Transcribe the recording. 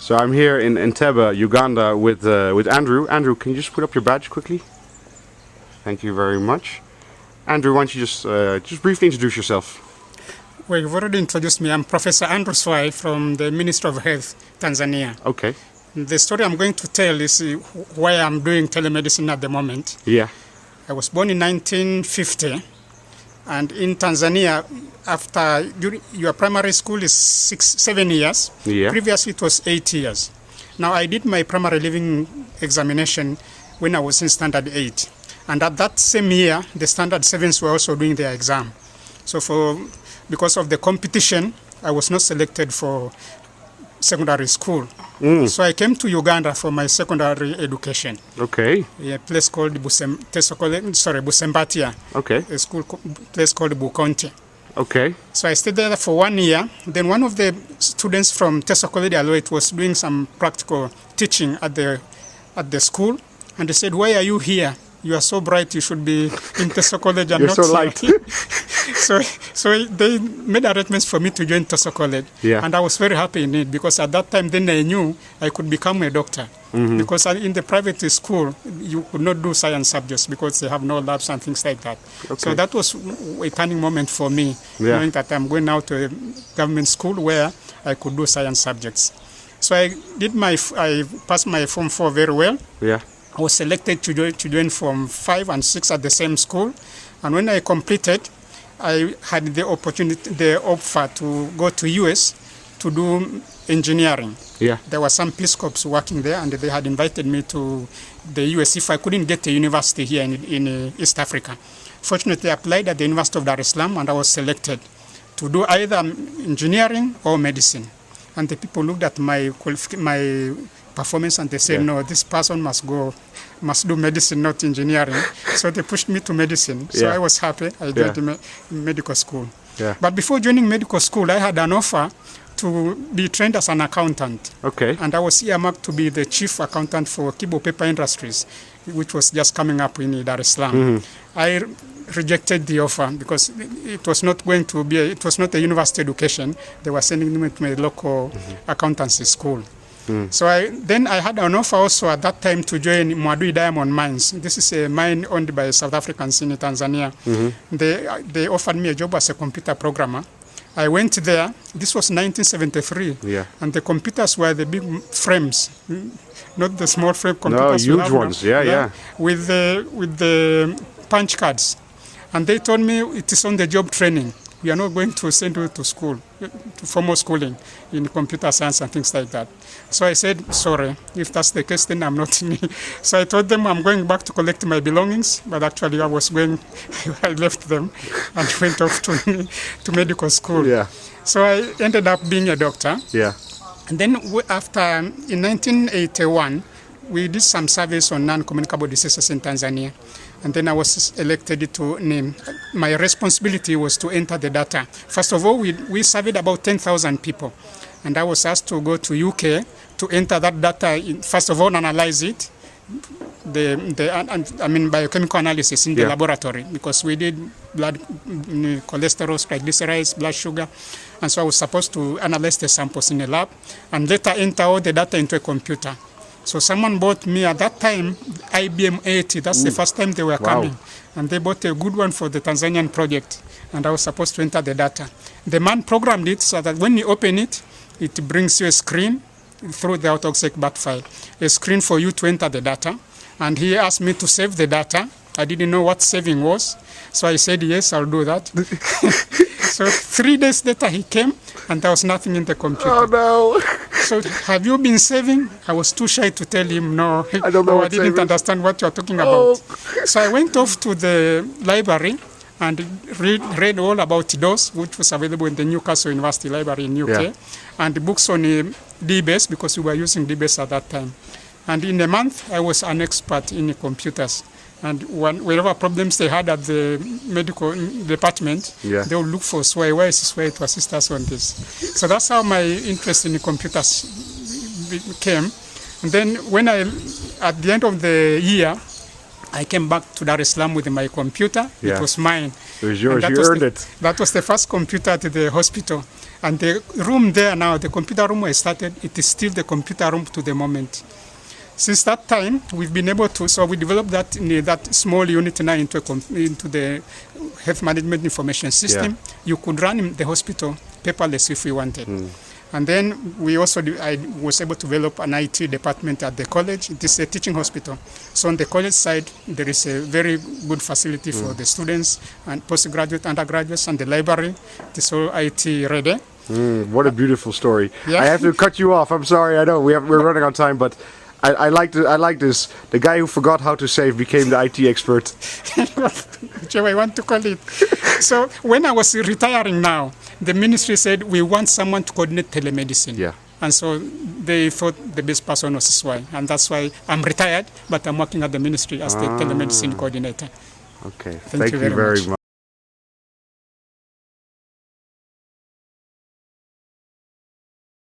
So I'm here in Entebbe, Uganda, with Andrew. Andrew, can you just put up your badge quickly? Thank you very much. Andrew, why don't you just briefly introduce yourself? Well, you've already introduced me. I'm Professor Andrew Swai from the Ministry of Health, Tanzania. Okay. The story I'm going to tell is why I'm doing telemedicine at the moment. Yeah. I was born in 1950, and in Tanzania, after your primary school is 7 years. Yeah. Previously, it was 8 years. Now, I did my primary living examination when I was in standard 8. And at that same year, the standard 7s were also doing their exam. So because of the competition, I was not selected for secondary school. So I came to Uganda for my secondary education. Okay. A place called Busembatia. Okay. A place called Bukonte. Okay. So I stayed there for 1 year. Then one of the students from Tesokole Aloit was doing some practical teaching at the school, and they said, "Why are you here? You are so bright, you should be in Teso College and You're not so light." so they made arrangements for me to join Teso College. Yeah. And I was very happy in it, because at that time then I knew I could become a doctor. Mm-hmm. Because in the private school, you could not do science subjects because they have no labs and things like that. Okay. So that was a turning moment for me, knowing that I'm going now to a government school where I could do science subjects. So I passed my Form 4 very well. Yeah. I was selected to join Form 5 and 6 at the same school. And when I completed, I had the offer to go to US to do engineering. Yeah. There were some Peace Corps working there, and they had invited me to the US if I couldn't get a university here in East Africa. Fortunately, I applied at the University of Dar es Salaam, and I was selected to do either engineering or medicine. And the people looked at my performance and they said, "No, this person must do medicine, not engineering." So they pushed me to medicine. So I was happy. I joined medical school. Yeah. But before joining medical school, I had an offer to be trained as an accountant. Okay. And I was earmarked to be the chief accountant for Kibo Paper Industries, which was just coming up in Dar es Salaam. Mm-hmm. I rejected the offer because it was not a university education. They were sending me to a local accountancy school. So I had an offer also at that time to join Mwadui Diamond Mines. This is a mine owned by South Africans in Tanzania. Mm-hmm. They offered me a job as a computer programmer. I went there. This was 1973. Yeah. And the computers were the big frames, not the small frame computers. No, huge ones. Yeah. With the punch cards. And they told me it is on the job training. We are not going to send you to school, to formal schooling in computer science and things like that. So I said, sorry, if that's the case, then I'm not in it. So I told them I'm going back to collect my belongings, but actually I left them and went off to medical school. Yeah. So I ended up being a doctor. Yeah. And then in 1981, we did some surveys on non-communicable diseases in Tanzania. And then I was elected to name. My responsibility was to enter the data. First of all, we surveyed about 10,000 people. And I was asked to go to UK to enter that data, first of all, analyze it, biochemical analysis in the laboratory, because we did blood cholesterol, triglycerides, blood sugar. And so I was supposed to analyze the samples in a lab and later enter all the data into a computer. So someone bought me at that time IBM 80. That's the first time they were coming. And they bought a good one for the Tanzanian project. And I was supposed to enter the data. The man programmed it so that when you open it, it brings you a screen through the AutoExec bat file, a screen for you to enter the data. And he asked me to save the data. I didn't know what saving was. So I said, yes, I'll do that. So 3 days later he came and there was nothing in the computer. Oh no. So have you been saving? I was too shy to tell him no. I don't know. I didn't understand what you're talking about. So I went off to the library and read all about DOS, which was available in the Newcastle University Library in UK, and the books on DBase, because we were using DBase at that time. And in a month, I was an expert in computers. And wherever problems they had at the medical department, they would look for Swai. Where is Swai to assist us on this? So that's how my interest in computers came. And then at the end of the year, I came back to Dar es Salaam with my computer. It was mine. It was yours. And You earned it. That was the first computer at the hospital. And the room there now, the computer room I started, it is still the computer room to the moment. Since that time, we've been able to, so we developed that in that small unit now into the health management information system. Yeah. You could run in the hospital paperless if we wanted. And then we also, I was able to develop an IT department at the college. It is a teaching hospital. So on the college side, there is a very good facility for the students and postgraduate, undergraduates, and the library. It is all IT ready. What a beautiful story. Yeah. I have to cut you off. I'm sorry. I know we're running out of time, but I like this. The guy who forgot how to save became the IT expert. Whichever I want to call it. So when I was retiring now, the ministry said we want someone to coordinate telemedicine. Yeah. And so they thought the best person was Swai. And that's why I'm retired, but I'm working at the ministry as the telemedicine coordinator. Okay. Thank you very much.